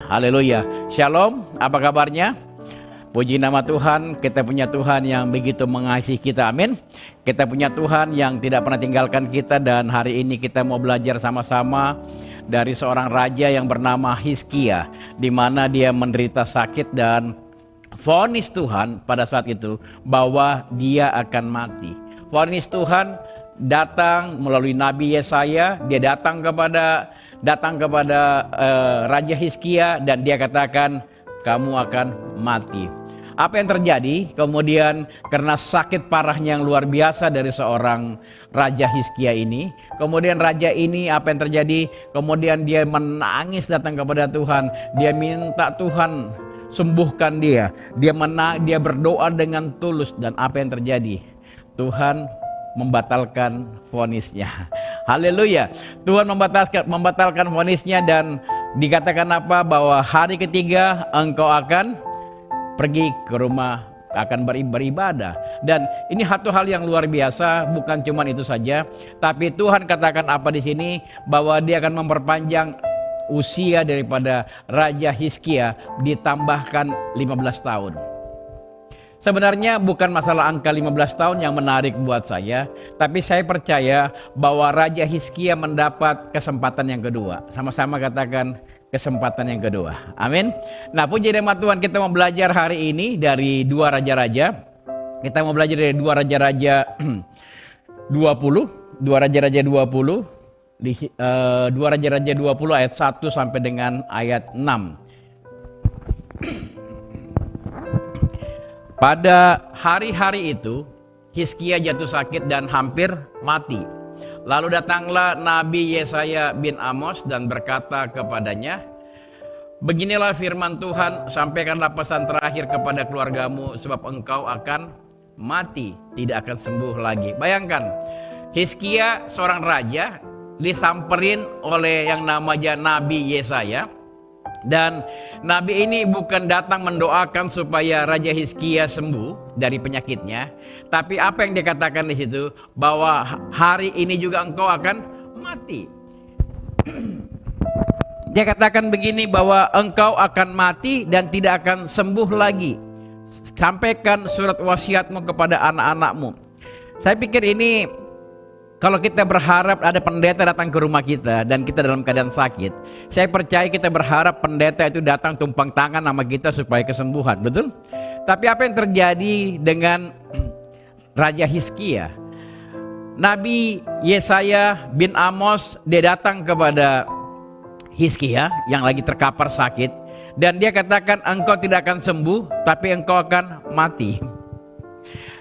Haleluya. Shalom, apa kabarnya? Puji nama Tuhan, kita punya Tuhan yang begitu mengasihi kita, amin. Kita punya Tuhan yang tidak pernah tinggalkan kita, dan hari ini kita mau belajar sama-sama dari seorang raja yang bernama Hizkia, di mana dia menderita sakit dan vonis Tuhan pada saat itu bahwa dia akan mati. Vonis Tuhan datang melalui Nabi Yesaya. Dia datang kepada Raja Hizkia dan dia katakan, kamu akan mati. Apa yang terjadi? Kemudian karena sakit parahnya yang luar biasa dari seorang Raja Hizkia ini, kemudian raja ini apa yang terjadi? Kemudian dia menangis datang kepada Tuhan. Dia minta Tuhan sembuhkan dia. Dia berdoa dengan tulus, dan apa yang terjadi? Tuhan membatalkan vonisnya. Haleluya. Tuhan membatalkan vonisnya, dan dikatakan apa? Bahwa hari ketiga engkau akan pergi ke rumah, akan beribadah. Dan ini satu hal yang luar biasa, bukan cuma itu saja, tapi Tuhan katakan apa di sini? Bahwa dia akan memperpanjang usia daripada Raja Hizkia, ditambahkan 15 tahun. Sebenarnya bukan masalah angka 15 tahun yang menarik buat saya, tapi saya percaya bahwa Raja Hizkia mendapat kesempatan yang kedua. Sama-sama katakan kesempatan yang kedua. Amin. Nah, puji nama Tuhan, kita mau belajar hari ini dari dua raja-raja. Kita mau belajar dari dua raja-raja 20, dua raja-raja 20 di dua raja-raja 20 ayat 1 sampai dengan ayat 6. Pada hari-hari itu, Hizkia jatuh sakit dan hampir mati. Lalu datanglah Nabi Yesaya bin Amos dan berkata kepadanya, beginilah firman Tuhan, sampaikanlah pesan terakhir kepada keluargamu, sebab engkau akan mati, tidak akan sembuh lagi. Bayangkan, Hizkia seorang raja disamperin oleh yang namanya Nabi Yesaya. Dan Nabi ini bukan datang mendoakan supaya Raja Hizkia sembuh dari penyakitnya, tapi apa yang dikatakan di situ, bahwa hari ini juga engkau akan mati. Dia katakan begini, bahwa engkau akan mati dan tidak akan sembuh lagi. Sampaikan surat wasiatmu kepada anak-anakmu. Saya pikir ini, kalau kita berharap ada pendeta datang ke rumah kita dan kita dalam keadaan sakit, saya percaya kita berharap pendeta itu datang tumpang tangan sama kita supaya kesembuhan, betul? Tapi apa yang terjadi dengan Raja Hizkia? Nabi Yesaya bin Amos, dia datang kepada Hizkia yang lagi terkapar sakit, dan dia katakan, engkau tidak akan sembuh, tapi engkau akan mati.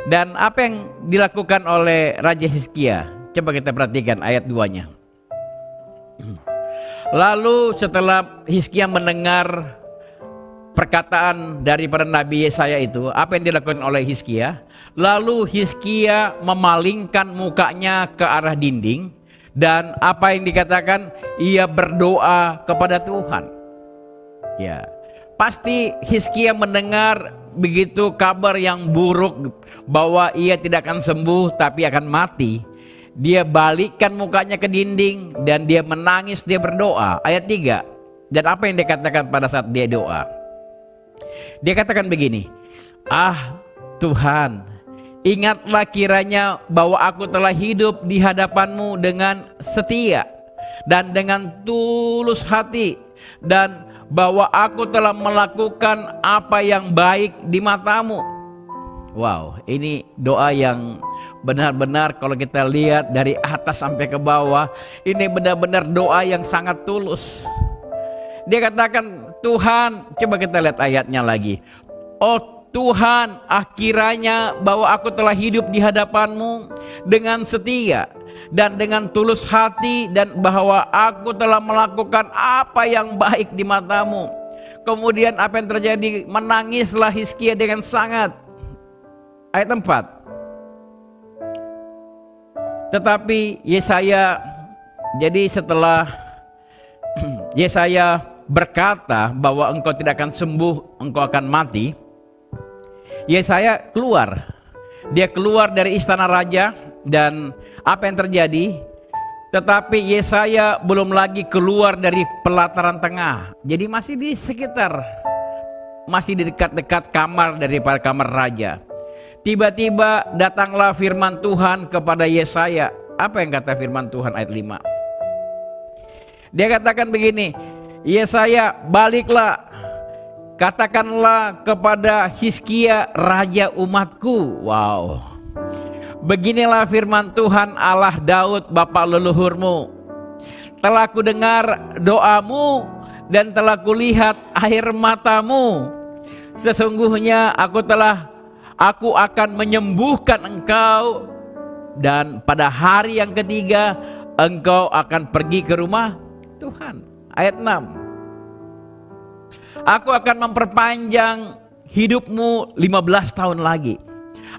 Dan apa yang dilakukan oleh Raja Hizkia? Coba kita perhatikan ayat 2-nya. Lalu setelah Hizkia mendengar perkataan daripada Nabi Yesaya itu, apa yang dilakukan oleh Hizkia? Lalu Hizkia memalingkan mukanya ke arah dinding, dan apa yang dikatakan? Ia berdoa kepada Tuhan. Ya, pasti Hizkia mendengar begitu kabar yang buruk bahwa ia tidak akan sembuh tapi akan mati. Dia balikkan mukanya ke dinding dan dia menangis, dia berdoa. Ayat 3. Dan apa yang dikatakan pada saat dia doa? Dia katakan begini, ah Tuhan, ingatlah kiranya bahwa aku telah hidup di hadapanmu dengan setia dan dengan tulus hati, dan bahwa aku telah melakukan apa yang baik di matamu. Wow, ini doa yang benar-benar kalau kita lihat dari atas sampai ke bawah, ini benar-benar doa yang sangat tulus. Dia katakan, Tuhan, coba kita lihat ayatnya lagi. Oh Tuhan, kiranya bahwa aku telah hidup di hadapanmu dengan setia dan dengan tulus hati, dan bahwa aku telah melakukan apa yang baik di matamu. Kemudian apa yang terjadi? Menangislah Hizkia dengan sangat. Ayat 4. Tetapi Yesaya, jadi setelah Yesaya berkata bahwa engkau tidak akan sembuh, engkau akan mati, Yesaya keluar. Dia keluar dari istana raja, dan apa yang terjadi? Tetapi Yesaya belum lagi keluar dari pelataran tengah. Jadi masih di sekitar, masih di dekat-dekat kamar daripada kamar raja. Tiba-tiba datanglah firman Tuhan kepada Yesaya. Apa yang kata firman Tuhan ayat 5? Dia katakan begini, Yesaya, baliklah, katakanlah kepada Hizkia raja umatku. Wow. Beginilah firman Tuhan Allah Daud bapa leluhurmu. Telah ku dengar doamu dan telah kulihat air matamu. Sesungguhnya aku akan menyembuhkan engkau, dan pada hari yang ketiga engkau akan pergi ke rumah Tuhan. Ayat 6. Aku akan memperpanjang hidupmu 15 tahun lagi.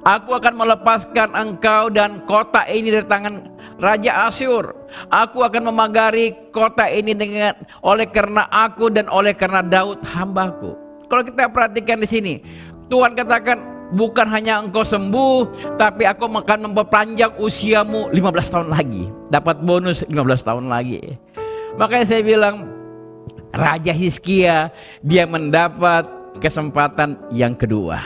Aku akan melepaskan engkau dan kota ini dari tangan Raja Asyur. Aku akan memagari kota ini oleh karena aku dan oleh karena Daud hambaku. Kalau kita perhatikan di sini, Tuhan katakan bukan hanya engkau sembuh, tapi aku akan memperpanjang usiamu 15 tahun lagi. Dapat bonus 15 tahun lagi. Makanya saya bilang, Raja Hizkia dia mendapat kesempatan yang kedua.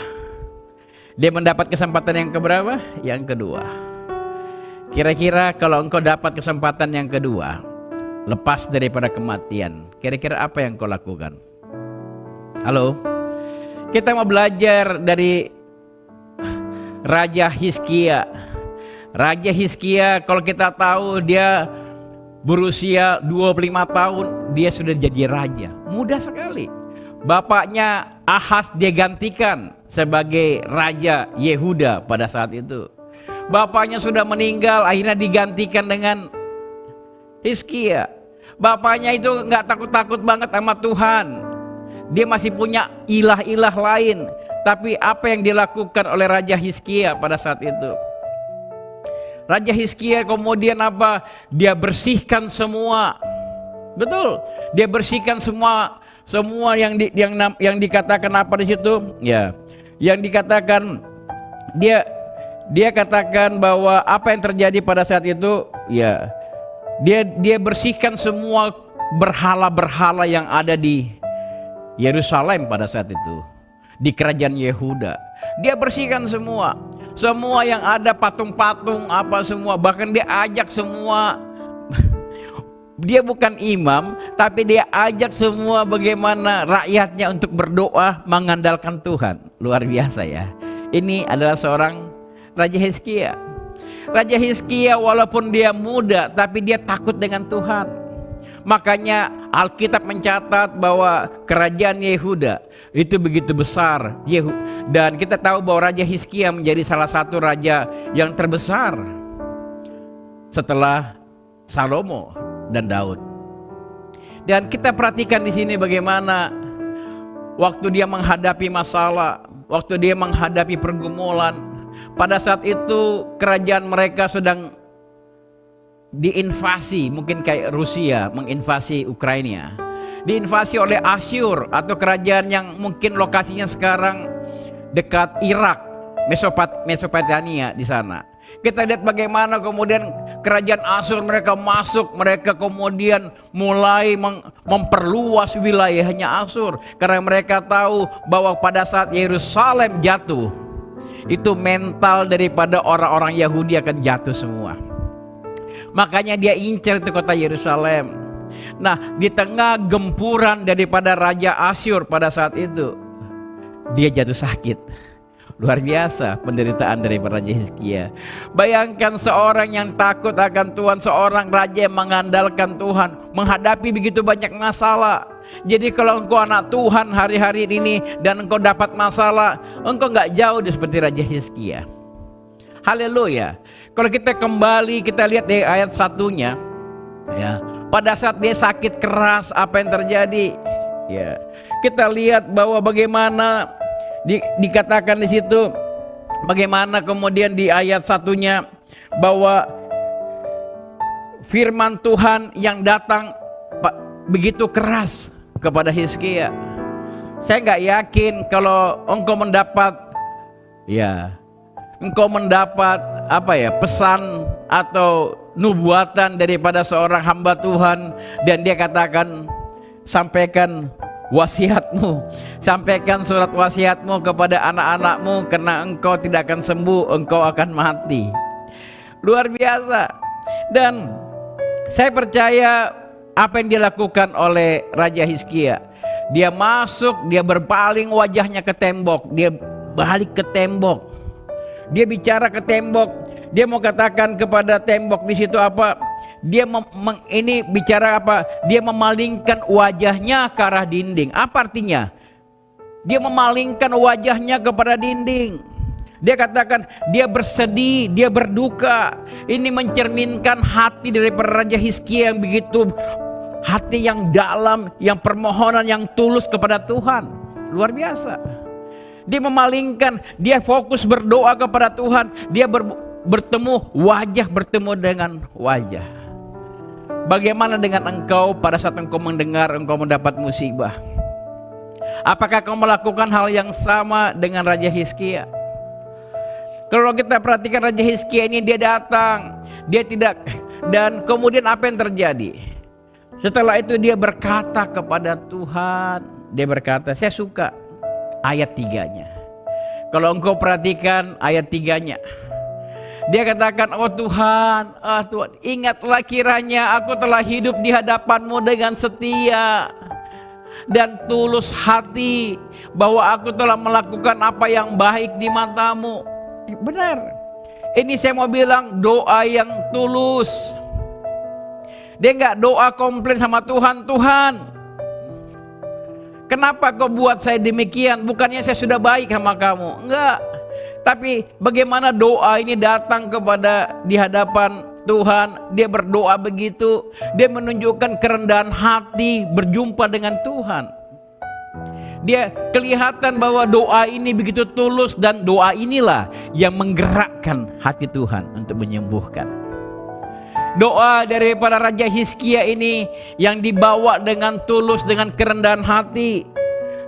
Dia mendapat kesempatan yang keberapa? Yang kedua. Kira-kira kalau engkau dapat kesempatan yang kedua, lepas daripada kematian, kira-kira apa yang kau lakukan? Halo? Kita mau belajar dari Raja Hizkia. Raja Hizkia kalau kita tahu dia berusia 25 tahun, dia sudah jadi raja. Mudah sekali. Bapaknya Ahaz dia gantikan sebagai Raja Yehuda pada saat itu. Bapaknya sudah meninggal, akhirnya digantikan dengan Hizkia. Bapaknya itu gak takut-takut banget sama Tuhan. Dia masih punya ilah-ilah lain. Tapi apa yang dilakukan oleh Raja Hizkia pada saat itu? Raja Hizkia kemudian apa? Dia bersihkan semua. Betul. Dia bersihkan semua yang dikatakan apa di situ? Ya. Yang dikatakan dia katakan bahwa apa yang terjadi pada saat itu? Ya. Dia bersihkan semua berhala-berhala yang ada di Yerusalem pada saat itu, di kerajaan Yehuda. Dia bersihkan semua yang ada, patung-patung apa semua, bahkan dia ajak semua. Dia bukan imam, tapi dia ajak semua bagaimana rakyatnya untuk berdoa mengandalkan Tuhan. Luar biasa ya. Ini adalah seorang Raja Hizkia. Raja Hizkia walaupun dia muda, tapi dia takut dengan Tuhan. Makanya Alkitab mencatat bahwa kerajaan Yehuda itu begitu besar. Dan kita tahu bahwa Raja Hizkia menjadi salah satu raja yang terbesar setelah Salomo dan Daud. Dan kita perhatikan di sini bagaimana waktu dia menghadapi masalah, waktu dia menghadapi pergumulan. Pada saat itu kerajaan mereka sedang diinvasi, mungkin kayak Rusia menginvasi Ukraina, diinvasi oleh Asyur atau kerajaan yang mungkin lokasinya sekarang dekat Irak, Mesopotamia di sana. Kita lihat bagaimana kemudian kerajaan Asyur mereka masuk, mereka kemudian mulai memperluas wilayahnya Asyur karena mereka tahu bahwa pada saat Yerusalem jatuh, itu mental daripada orang-orang Yahudi akan jatuh semua. Makanya dia incar itu kota Yerusalem. Nah, di tengah gempuran daripada Raja Asyur pada saat itu, dia jatuh sakit. Luar biasa penderitaan daripada Raja Hizkia. Bayangkan seorang yang takut akan Tuhan, seorang raja yang mengandalkan Tuhan, menghadapi begitu banyak masalah. Jadi kalau engkau anak Tuhan hari-hari ini dan engkau dapat masalah, engkau gak jauh seperti Raja Hizkia. Haleluya. Kalau kita kembali kita lihat di ayat 1-nya, ya, pada saat dia sakit keras apa yang terjadi? Ya, kita lihat bahwa bagaimana dikatakan di situ, bagaimana kemudian di ayat 1-nya bahwa firman Tuhan yang datang begitu keras kepada Hizkia. Saya nggak yakin kalau engkau mendapat, ya, engkau mendapat apa ya, pesan atau nubuatan daripada seorang hamba Tuhan, dan dia katakan, sampaikan wasiatmu, sampaikan surat wasiatmu kepada anak-anakmu, karena engkau tidak akan sembuh, engkau akan mati. Luar biasa. Dan saya percaya apa yang dilakukan oleh Raja Hizkia, dia masuk, dia berpaling wajahnya ke tembok, dia balik ke tembok, dia bicara ke tembok, dia mau katakan kepada tembok di situ apa? Dia ini bicara apa? Dia memalingkan wajahnya ke arah dinding. Apa artinya? Dia memalingkan wajahnya kepada dinding. Dia katakan dia bersedih, dia berduka. Ini mencerminkan hati dari Raja Hizkia yang begitu, hati yang dalam, yang permohonan yang tulus kepada Tuhan. Luar biasa. Dia memalingkan, dia fokus berdoa kepada Tuhan. Dia bertemu wajah, bertemu dengan wajah. Bagaimana dengan engkau pada saat engkau mendengar engkau mendapat musibah? Apakah kau melakukan hal yang sama dengan Raja Hizkia? Kalau kita perhatikan Raja Hizkia ini, dia datang, dia tidak, dan kemudian apa yang terjadi? Setelah itu dia berkata kepada Tuhan, dia berkata, saya suka ayat 3-nya. Kalau engkau perhatikan ayat 3-nya, dia katakan, oh Tuhan, Tuhan, ingatlah kiranya aku telah hidup di hadapan-Mu dengan setia dan tulus hati, bahwa aku telah melakukan apa yang baik di mata-Mu. Benar, ini saya mau bilang doa yang tulus. Dia enggak doa komplain sama Tuhan, Tuhan, kenapa kau buat saya demikian? Bukannya saya sudah baik sama kamu. Enggak. Tapi bagaimana doa ini datang kepada di hadapan Tuhan. Dia berdoa begitu. Dia menunjukkan kerendahan hati berjumpa dengan Tuhan. Dia kelihatan bahwa doa ini begitu tulus, dan doa inilah yang menggerakkan hati Tuhan untuk menyembuhkan. Doa daripada Raja Hizkia ini yang dibawa dengan tulus, dengan kerendahan hati.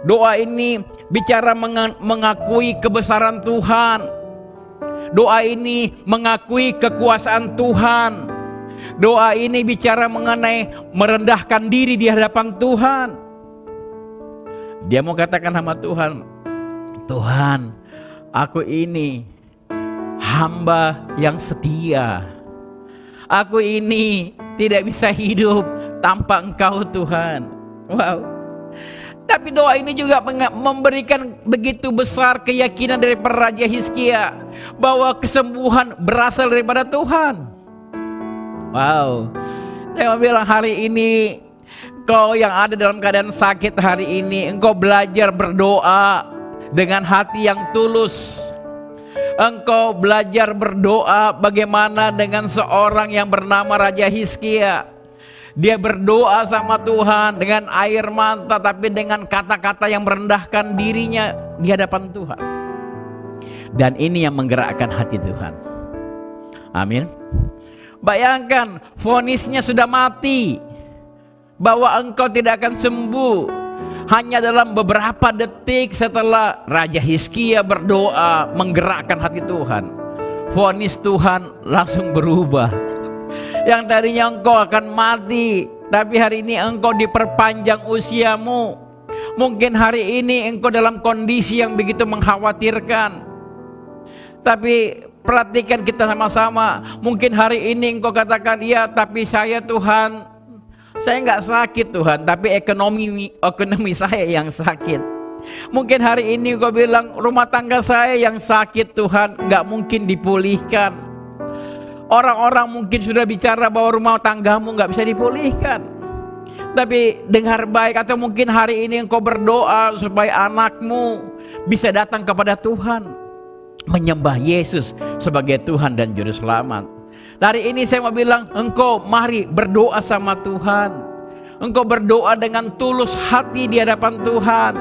Doa ini bicara mengakui kebesaran Tuhan. Doa ini mengakui kekuasaan Tuhan. Doa ini bicara mengenai merendahkan diri di hadapan Tuhan. Dia mau katakan sama Tuhan, Tuhan, aku ini hamba yang setia. Aku ini tidak bisa hidup tanpa Engkau, Tuhan. Wow. Tapi doa ini juga memberikan begitu besar keyakinan dari Raja Hizkia bahwa kesembuhan berasal daripada Tuhan. Wow. Saya bilang hari ini, kau yang ada dalam keadaan sakit hari ini, engkau belajar berdoa dengan hati yang tulus. Engkau belajar berdoa bagaimana dengan seorang yang bernama Raja Hizkia. Dia berdoa sama Tuhan dengan air mata, tapi dengan kata-kata yang merendahkan dirinya di hadapan Tuhan. Dan ini yang menggerakkan hati Tuhan. Amin. Bayangkan, vonisnya sudah mati, bahwa engkau tidak akan sembuh. Hanya dalam beberapa detik setelah Raja Hizkia berdoa menggerakkan hati Tuhan, vonis Tuhan langsung berubah. Yang tadinya engkau akan mati, tapi hari ini engkau diperpanjang usiamu. Mungkin hari ini engkau dalam kondisi yang begitu mengkhawatirkan, tapi perhatikan kita sama-sama. Mungkin hari ini engkau katakan, ya tapi saya Tuhan, saya nggak sakit Tuhan, tapi ekonomi saya yang sakit. Mungkin hari ini engkau bilang, rumah tangga saya yang sakit Tuhan, nggak mungkin dipulihkan. Orang-orang mungkin sudah bicara bahwa rumah tanggamu nggak bisa dipulihkan. Tapi dengar baik, atau mungkin hari ini engkau berdoa supaya anakmu bisa datang kepada Tuhan, menyembah Yesus sebagai Tuhan dan Juru Selamat. Hari ini saya mau bilang, engkau mari berdoa sama Tuhan. Engkau berdoa dengan tulus hati di hadapan Tuhan,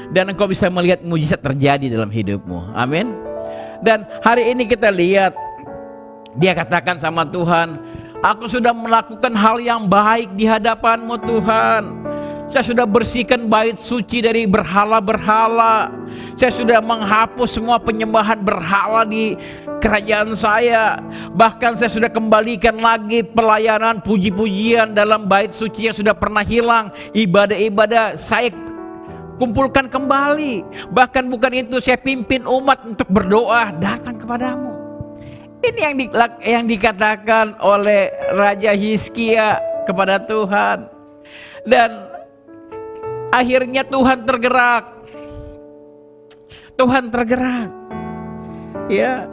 dan engkau bisa melihat mujizat terjadi dalam hidupmu. Amin. Dan hari ini kita lihat, dia katakan sama Tuhan, aku sudah melakukan hal yang baik di hadapan-Mu Tuhan. Saya sudah bersihkan bait suci dari berhala-berhala. Saya sudah menghapus semua penyembahan berhala di kerajaan saya. Bahkan saya sudah kembalikan lagi pelayanan puji-pujian dalam bait suci yang sudah pernah hilang. Ibadah-ibadah saya kumpulkan kembali. Bahkan bukan itu, saya pimpin umat untuk berdoa datang kepadamu. Ini yang dikatakan oleh Raja Hizkia kepada Tuhan. Dan akhirnya Tuhan tergerak. Tuhan tergerak. Ya.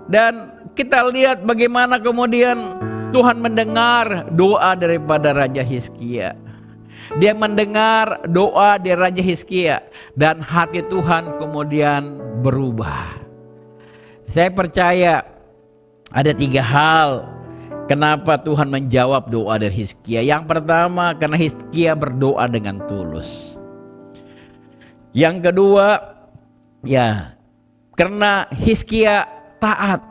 Dan kita lihat bagaimana kemudian Tuhan mendengar doa daripada Raja Hizkia. Dia mendengar doa dari Raja Hizkia dan hati Tuhan kemudian berubah. Saya percaya ada 3 hal kenapa Tuhan menjawab doa dari Hizkia. Yang pertama, karena Hizkia berdoa dengan tulus. Yang kedua, ya, karena Hizkia taat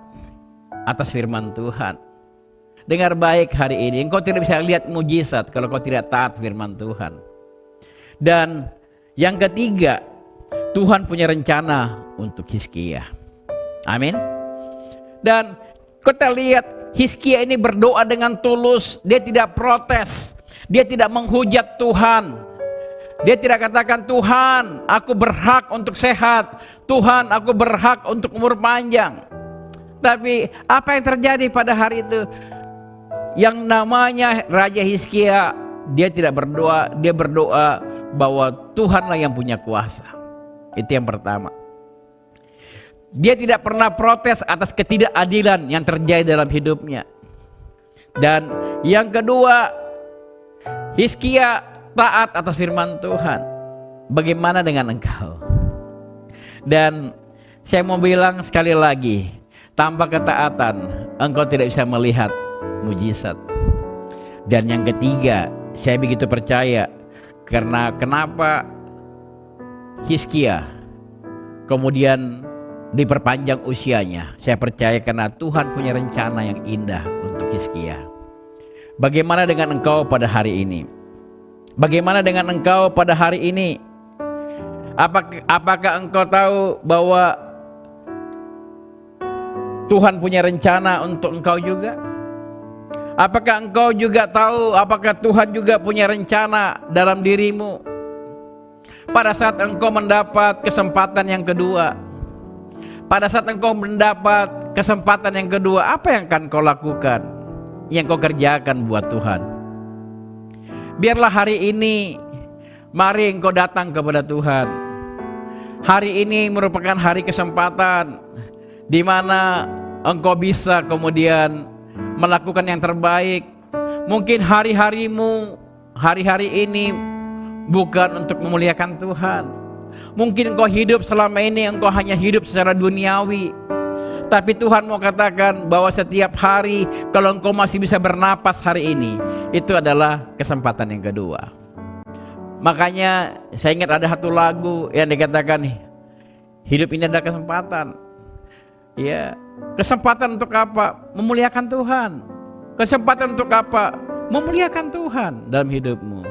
atas firman Tuhan. Dengar baik hari ini, engkau tidak bisa lihat mujizat kalau kau tidak taat firman Tuhan. Dan yang ketiga, Tuhan punya rencana untuk Hizkia. Amin. Dan kita lihat Hizkia ini berdoa dengan tulus. Dia tidak protes. Dia tidak menghujat Tuhan. Dia tidak katakan, Tuhan aku berhak untuk sehat. Tuhan aku berhak untuk umur panjang. Tapi apa yang terjadi pada hari itu? Yang namanya Raja Hizkia, dia tidak berdoa. Dia berdoa bahwa Tuhanlah yang punya kuasa. Itu yang pertama. Dia tidak pernah protes atas ketidakadilan yang terjadi dalam hidupnya. Dan yang kedua, Hizkia taat atas firman Tuhan. Bagaimana dengan engkau? Dan saya mau bilang sekali lagi, tanpa ketaatan engkau tidak bisa melihat mujizat. Dan yang ketiga, saya begitu percaya karena kenapa Hizkia kemudian diperpanjang usianya. Saya percaya karena Tuhan punya rencana yang indah untuk Hizkia. Bagaimana dengan engkau pada hari ini? Bagaimana dengan engkau pada hari ini? Apakah engkau tahu bahwa Tuhan punya rencana untuk engkau juga? Apakah engkau juga tahu, apakah Tuhan juga punya rencana dalam dirimu? Pada saat engkau mendapat kesempatan yang kedua, pada saat engkau mendapat kesempatan yang kedua, apa yang akan kau lakukan? Yang kau kerjakan buat Tuhan. Biarlah hari ini, mari engkau datang kepada Tuhan. Hari ini merupakan hari kesempatan di mana engkau bisa kemudian melakukan yang terbaik. Mungkin hari-harimu, hari-hari ini bukan untuk memuliakan Tuhan. Mungkin engkau hidup selama ini, engkau hanya hidup secara duniawi. Tapi Tuhan mau katakan bahwa setiap hari kalau engkau masih bisa bernapas hari ini, itu adalah kesempatan yang kedua. Makanya saya ingat ada satu lagu yang dikatakan, hidup ini adalah kesempatan. Ya, kesempatan untuk apa? Memuliakan Tuhan. Kesempatan untuk apa? Memuliakan Tuhan dalam hidupmu.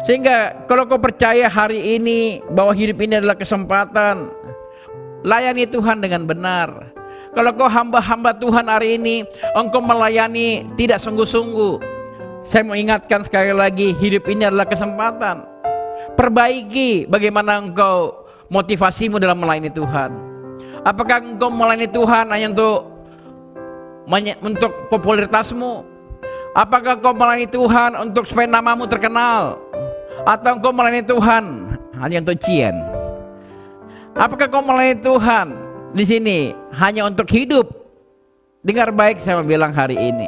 Sehingga kalau kau percaya hari ini bahwa hidup ini adalah kesempatan, layani Tuhan dengan benar. Kalau kau hamba-hamba Tuhan hari ini, engkau melayani tidak sungguh-sungguh, saya mau ingatkan sekali lagi, hidup ini adalah kesempatan. Perbaiki bagaimana engkau motivasimu dalam melayani Tuhan. Apakah engkau melayani Tuhan hanya untuk popularitasmu? Apakah engkau melayani Tuhan untuk supaya namamu terkenal? Atau engkau melayani Tuhan hanya untuk cien? Apakah engkau melayani Tuhan di sini hanya untuk hidup? Dengar baik, saya mau bilang hari ini.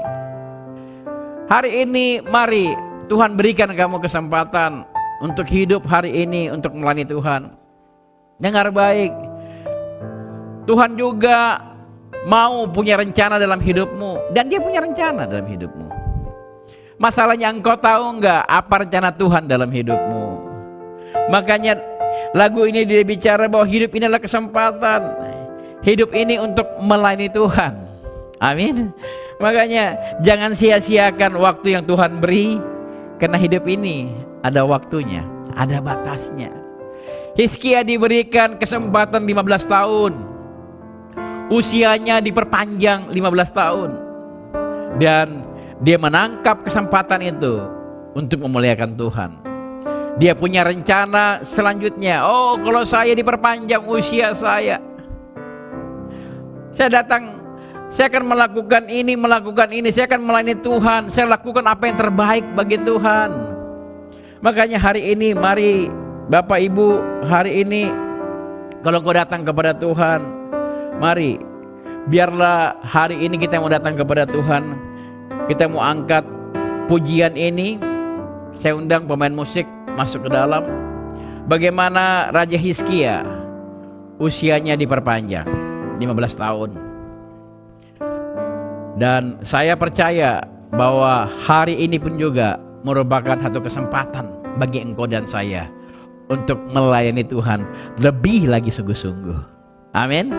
Hari ini mari Tuhan berikan kamu kesempatan untuk hidup hari ini untuk melayani Tuhan. Dengar baik, Tuhan juga mau punya rencana dalam hidupmu, dan Dia punya rencana dalam hidupmu. Masalahnya engkau tahu enggak apa rencana Tuhan dalam hidupmu? Makanya lagu ini dia bicara bahwa hidup ini adalah kesempatan. Hidup ini untuk melayani Tuhan. Amin. Makanya jangan sia-siakan waktu yang Tuhan beri, karena hidup ini ada waktunya, ada batasnya. Hizkia diberikan kesempatan 15 tahun usianya diperpanjang 15 tahun. Dan dia menangkap kesempatan itu untuk memuliakan Tuhan. Dia punya rencana selanjutnya. Oh, kalau saya diperpanjang usia saya datang, saya akan melakukan ini, saya akan melayani Tuhan, saya lakukan apa yang terbaik bagi Tuhan. Makanya hari ini, mari Bapak Ibu, hari ini kalau kau datang kepada Tuhan, mari biarlah hari ini kita mau datang kepada Tuhan, kita mau angkat pujian ini. Saya undang pemain musik masuk ke dalam. Bagaimana Raja Hizkia usianya diperpanjang 15 tahun. Dan saya percaya bahwa hari ini pun juga merupakan satu kesempatan bagi engkau dan saya untuk melayani Tuhan lebih lagi sungguh-sungguh. Amin.